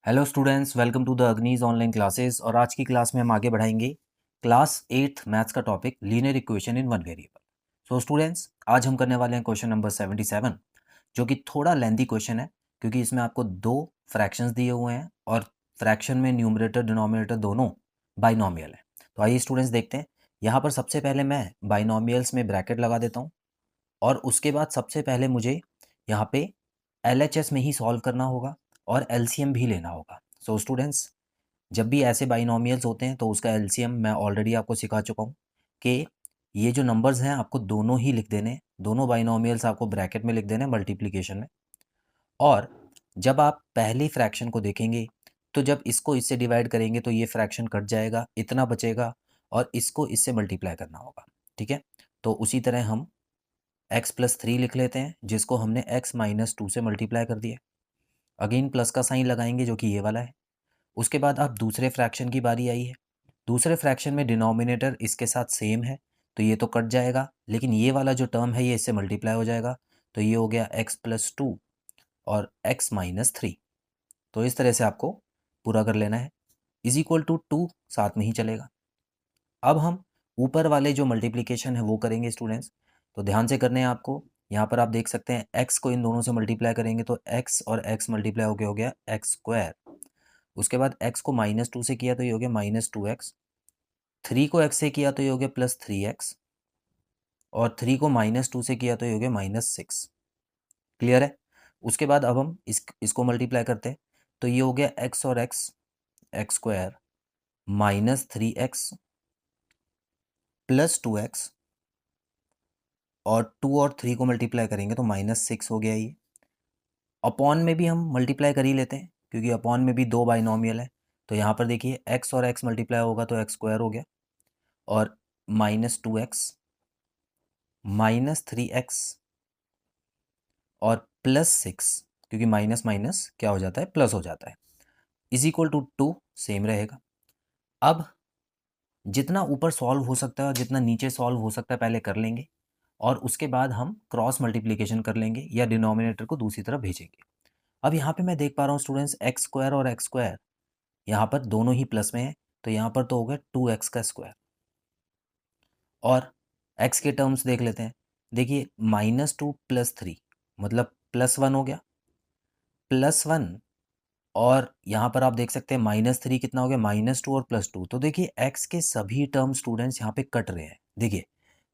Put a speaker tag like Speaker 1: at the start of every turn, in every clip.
Speaker 1: Hello students, welcome to the Agni's online classes. और आज की क्लास में हम आगे बढ़ाएंगे क्लास 8th मैथ्स का topic linear equation in one variable. So students, आज हम करने वाले हैं क्वेश्चन नंबर 77, जो कि थोड़ा लेंथी क्वेश्चन है क्योंकि इसमें आपको दो फ्रैक्शंस दिए हुए हैं और फ्रैक्शन में न्यूमरेटर डिनोमिनेटर दोनों बाइनोमियल है। तो आइए स्टूडेंट्स देखते हैं। यहाँ पर सबसे पहले मैं बाइनोमियल्स में ब्रैकेट लगा देता हूँ और उसके बाद सबसे पहले मुझे यहाँ पे LHS में ही सॉल्व करना होगा और LCM भी लेना होगा। सो स्टूडेंट्स, जब भी ऐसे बाइनोमियल्स होते हैं तो उसका LCM मैं ऑलरेडी आपको सिखा चुका हूँ कि ये जो नंबर्स हैं आपको दोनों ही लिख देने, दोनों बाइनोमियल्स आपको ब्रैकेट में लिख देने मल्टीप्लिकेशन में। और जब आप पहली फ्रैक्शन को देखेंगे तो जब इसको इससे डिवाइड करेंगे तो ये फ्रैक्शन कट जाएगा, इतना बचेगा और इसको इससे मल्टीप्लाई करना होगा। ठीक है, तो उसी तरह हम x+3 लिख लेते हैं जिसको हमने x-2 से मल्टीप्लाई कर दिया। अगेन प्लस का साइन लगाएंगे जो कि ये वाला है। उसके बाद अब दूसरे फ्रैक्शन की बारी आई है। दूसरे फ्रैक्शन में डिनोमिनेटर इसके साथ सेम है तो ये तो कट जाएगा, लेकिन ये वाला जो टर्म है ये इससे मल्टीप्लाई हो जाएगा। तो ये हो गया x+2 और x-3। तो इस तरह से आपको पूरा कर लेना है। इज इक्वल टू 2 साथ में ही चलेगा। अब हम ऊपर वाले जो मल्टीप्लिकेशन है वो करेंगे स्टूडेंट्स। तो ध्यान से करने हैं आपको। यहाँ पर आप देख सकते हैं x को इन दोनों से मल्टीप्लाई करेंगे तो x और x मल्टीप्लाई हो गया x²। उसके बाद x को -2 से किया तो ये हो गया -2x। 3 को x से किया तो ये हो गया +3x और 3 को -2 से किया तो ये हो गया -6। क्लियर है। उसके बाद अब हम इसको मल्टीप्लाई करते हैं तो ये हो गया x और x² -3x +2x और 2 और 3 को मल्टीप्लाई करेंगे तो -6 हो गया ये। अपॉन में भी हम मल्टीप्लाई कर ही लेते हैं क्योंकि अपॉन में भी दो बाइनोमियल है। तो यहाँ पर देखिए x और x मल्टीप्लाई होगा तो x² हो गया और -2x -3x और +6, क्योंकि माइनस माइनस क्या हो जाता है, प्लस हो जाता है, इज इक्वल टू 2 सेम रहेगा। अब जितना ऊपर सॉल्व हो सकता है और जितना नीचे सॉल्व हो सकता है पहले कर लेंगे और उसके बाद हम क्रॉस मल्टीप्लिकेशन कर लेंगे या डिनोमिनेटर को दूसरी तरफ भेजेंगे। अब यहाँ पे मैं देख पा रहा हूँ स्टूडेंट्स x² और x² यहाँ पर दोनों ही प्लस में है तो यहाँ पर तो हो गया 2x का स्क्वायर। और x के टर्म्स देख लेते हैं। देखिए -2 +3 मतलब +1 हो गया, +1 और यहाँ पर आप देख सकते हैं -3 कितना हो गया, -2 और +2। तो देखिए x के सभी टर्म स्टूडेंट्स यहाँ पे कट रहे हैं। देखिए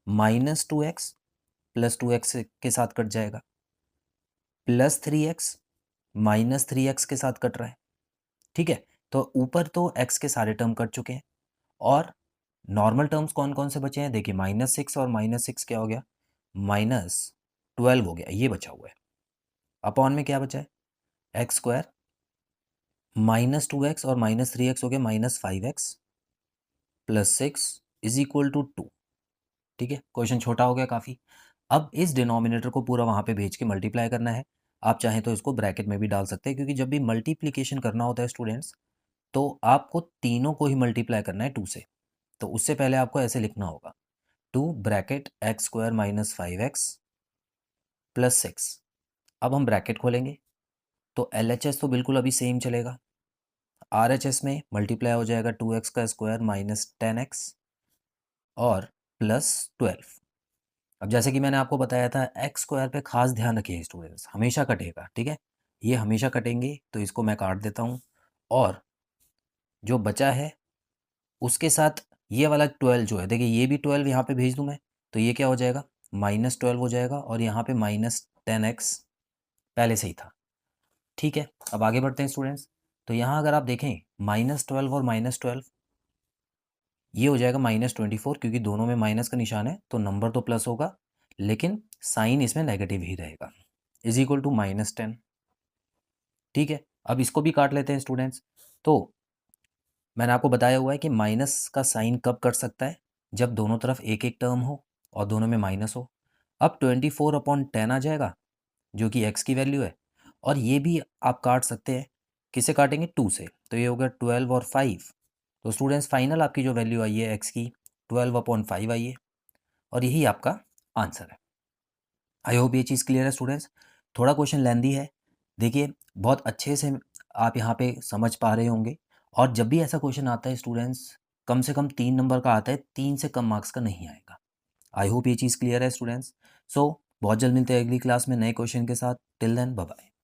Speaker 1: -2x +2x के साथ कट जाएगा, +3x -3x के साथ कट रहा है। ठीक है, तो ऊपर तो x के सारे टर्म कट चुके हैं और नॉर्मल टर्म्स कौन कौन से बचे हैं। देखिए -6 और -6 क्या हो गया, -12 हो गया, ये बचा हुआ है। अपॉन में क्या बचा है, x² -2x और -3x हो गया -5x +6 इज इक्वल टू 2। ठीक है, क्वेश्चन छोटा हो गया काफ़ी। अब इस डिनोमिनेटर को पूरा वहाँ पे भेज के मल्टीप्लाई करना है। आप चाहें तो इसको ब्रैकेट में भी डाल सकते हैं क्योंकि जब भी मल्टीप्लिकेशन करना होता है स्टूडेंट्स तो आपको तीनों को ही मल्टीप्लाई करना है 2 से। तो उससे पहले आपको ऐसे लिखना होगा 2 ब्रैकेट x² -5x +6। अब हम ब्रैकेट खोलेंगे तो LHS तो बिल्कुल अभी सेम चलेगा। RHS में मल्टीप्लाई हो जाएगा 2x का स्क्वायर -10x और +12। अब जैसे कि मैंने आपको बताया था x² पे खास ध्यान रखिए स्टूडेंट्स, हमेशा कटेगा। ठीक है, ये हमेशा कटेंगे तो इसको मैं काट देता हूँ और जो बचा है उसके साथ ये वाला 12 जो है, देखिए ये भी 12 यहाँ पे भेज दूँ मैं तो ये क्या हो जाएगा, -12 हो जाएगा और यहाँ पे -10x पहले से ही था। ठीक है, अब आगे बढ़ते हैं स्टूडेंट्स। तो यहाँ अगर आप देखें -12 और -12 ये हो जाएगा -24 क्योंकि दोनों में माइनस का निशान है तो नंबर तो प्लस होगा लेकिन साइन इसमें नेगेटिव ही रहेगा, इज इक्वल टू -10। ठीक है, अब इसको भी काट लेते हैं स्टूडेंट्स। तो मैंने आपको बताया हुआ है कि माइनस का साइन कब कट सकता है, जब दोनों तरफ एक एक टर्म हो और दोनों में माइनस हो। अब 24/10 आ जाएगा जो कि x की वैल्यू है और ये भी आप काट सकते हैं। किसे काटेंगे, 2 से, तो ये हो गया 12 और 5। तो स्टूडेंट्स फाइनल आपकी जो वैल्यू आई है x की 12/5 आई है और यही आपका आंसर है। आई होप ये चीज़ क्लियर है स्टूडेंट्स। थोड़ा क्वेश्चन लेंदी है, देखिए बहुत अच्छे से आप यहाँ पे समझ पा रहे होंगे। और जब भी ऐसा क्वेश्चन आता है स्टूडेंट्स, कम से कम 3 नंबर का आता है, 3 से कम मार्क्स का नहीं आएगा। आई होप ये चीज़ क्लियर है स्टूडेंट्स। सो बहुत जल्द मिलते हैं अगली क्लास में नए क्वेश्चन के साथ। Till then bye bye.